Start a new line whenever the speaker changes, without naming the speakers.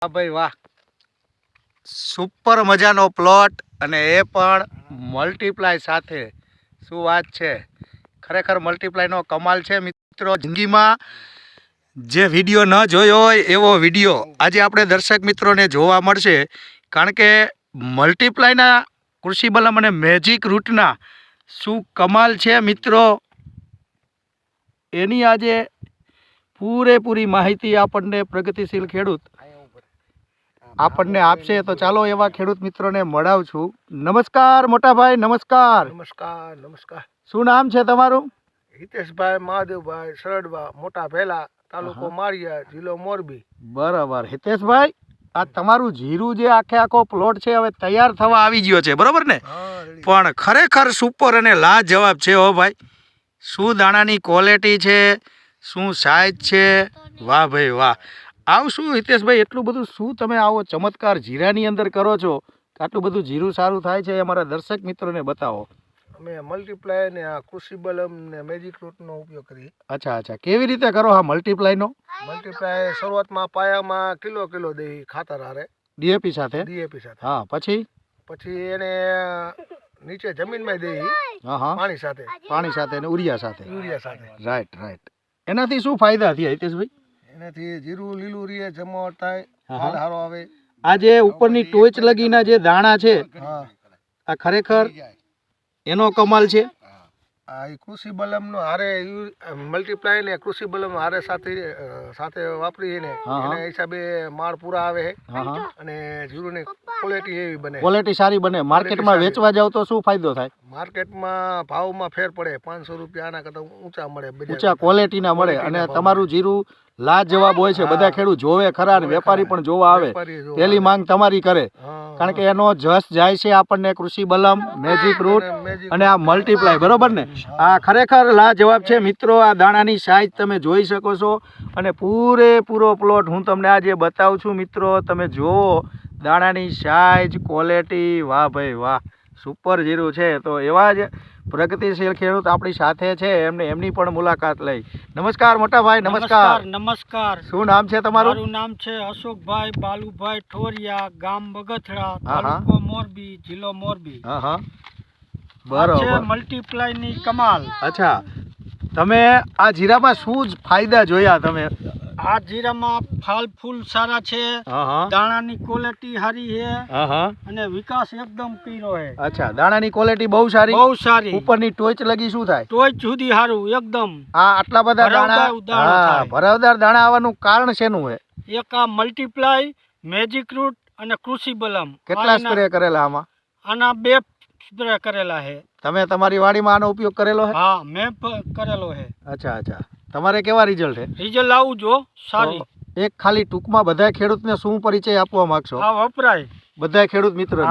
વાહ ભાઈ વાહ, સુપર મજાનો પ્લોટ અને એ પણ મલ્ટીપ્લાય સાથે. શું વાત છે, ખરેખર મલ્ટીપ્લાયનો કમાલ છે મિત્રો. જિંદગીમાં જે વિડીયો ન જોયો હોય એવો વિડીયો આજે આપણે દર્શક મિત્રોને જોવા મળશે. કારણ કે મલ્ટીપ્લાયના કૃષિ બલમ અને મેજિક રૂટના શું કમાલ છે મિત્રો, એની આજે પૂરેપૂરી માહિતી આપણને પ્રગતિશીલ ખેડૂત આપણને આપશે. તો ચાલો એવા ખેડૂત મિત્રોને મળાવું છું. નમસ્કાર મોટાભાઈ, નમસ્કાર.
નમસ્કાર નમસ્કાર.
શું નામ છે તમારું?
હિતેશભાઈ મહાદેવભાઈ સરડવા, મોટા ભેલા, તાલુકો માળિયા, જિલ્લો મોરબી.
બરાબર. હિતેશભાઈ, આ તમારું જીરું જે આખો પ્લોટ છે હવે તૈયાર થવા આવી ગયો છે, બરોબર ને? પણ ખરેખર સુપર અને લાજવાબ છે હો ભાઈ. શું દાણાની ક્વોલિટી છે, શું સાઈઝ છે, વાહ ભાઈ વાહ. આવું શું હિતેશભાઈ, એટલું બધું શું તમે આવો ચમત્કાર જીરાની અંદર કરો છો, આટલું બધું જીરું સારું થાય છે, અમારા દર્શક મિત્રોને બતાવો.
અમે મલ્ટીપ્લાય ને આ કૃષિ બલમ ને મેજિક રૂટનો ઉપયોગ કરીએ.
અચ્છા, કેવી રીતે કરો હા મલ્ટીપ્લાયનો?
મલ્ટીપ્લાય શરૂઆતમાં પાયામાં કિલો દઈ ખાતર હારે,
ડીએપી સાથે. હા, પછી
એને નીચે જમીનમાં દઈ પાણી સાથે
અને યુરિયા સાથે. રાઈટ. એનાથી શું ફાયદા થયા હિતેશભાઈ?
એનાથી જીરું લીલું રહે, જમાવટ થાય, હાલ સારો આવે.
આ જે ઉપરની ટોચ લગીના જે દાણા છે, આ ખરેખર એનો કમાલ છે.
આ કૃષિ બલમ નો હારે મલ્ટીપ્લાય ને કૃષિ બલમ હારે સાથે વાપરીને એના હિસાબે માળ પૂરા આવે અને જીરુની ક્વોલિટી એવી બને, ક્વોલિટી
સારી બને. માર્કેટમાં વેચવા જાવ તો શું ફાયદો થાય?
માર્કેટમાં ભાવમાં ફેર પડે, 500 રૂપિયા આના કરતા ઊંચા મળે,
ઊંચા ક્વોલિટીના મળે. અને તમારું જીરું લાજવાબ હોય છે, બધા ખેડૂત જોવે ખરા, વેપારી પણ જોવા આવે, પેલી માંગ તમારી કરે. કારણ કે એનો જસ જાય છે આપણને કૃષિ બલમ, મેજિક રૂટ અને આ મલ્ટીપ્લાય, બરોબર ને? આ ખરેખર લાજવાબ છે મિત્રો. આ દાણાની સાઈઝ તમે જોઈ શકો છો અને પૂરેપૂરો પ્લોટ હું તમને આજે બતાવું છું મિત્રો. તમે જુઓ દાણાની સાઈઝ, ક્વોલિટી, વાહ ભાઈ વાહ, સુપર જીરું છે. તો એવા જ પ્રગતિશીલ ખેડૂત આપણી સાથે છે, એમની પણ મુલાકાત લઈ. નમસ્કાર મોટાભાઈ.
નમસ્કાર.
શું નામ છે તમારું?
મારું નામ છે અશોકભાઈ બાલુભાઈ ઠોરિયા, ગામ બગથડા, તાલુકો મોરબી, જિલ્લો મોરબી.
બરોબર.
મલ્ટીપ્લાય ની કમાલ.
અચ્છા, તમે આ જીરામાં શું જ ફાયદા જોયા તમે?
આ જીરામાં ફૂલ સારા છે, દાણાની ક્વોલિટી સારી છે અને વિકાસ એકદમ પીરો છે.
અચ્છા, દાણાની ક્વોલિટી બહુ સારી. ઉપરની ટોચ લગી શું થાય?
ટોચ સુધી સારું એકદમ.
આ આટલા બધા દાણા, ભરાવદાર દાણા આવવાનું કારણ શેનું છે?
એક આ મલ્ટીપ્લાય, મેજિક રૂટ અને કૃષિ બલમ.
કેટલા સ્પ્રે કરેલા આમાં?
આના 2 સ્પ્રે કરેલા છે.
તમે તમારી વાડીમાં આનો ઉપયોગ કરેલો છે?
હા, મેં કરેલો છે.
અચ્છા. તમારે કેવા રિઝલ્ટ છે?
રિઝલ્ટ આવું જો સારી.
એક ખાલી ટૂંકમાં બધા ખેડૂતને શું પરિચય આપવા માંગશો?
આ વપરાય
બધા ખેડૂત મિત્રો.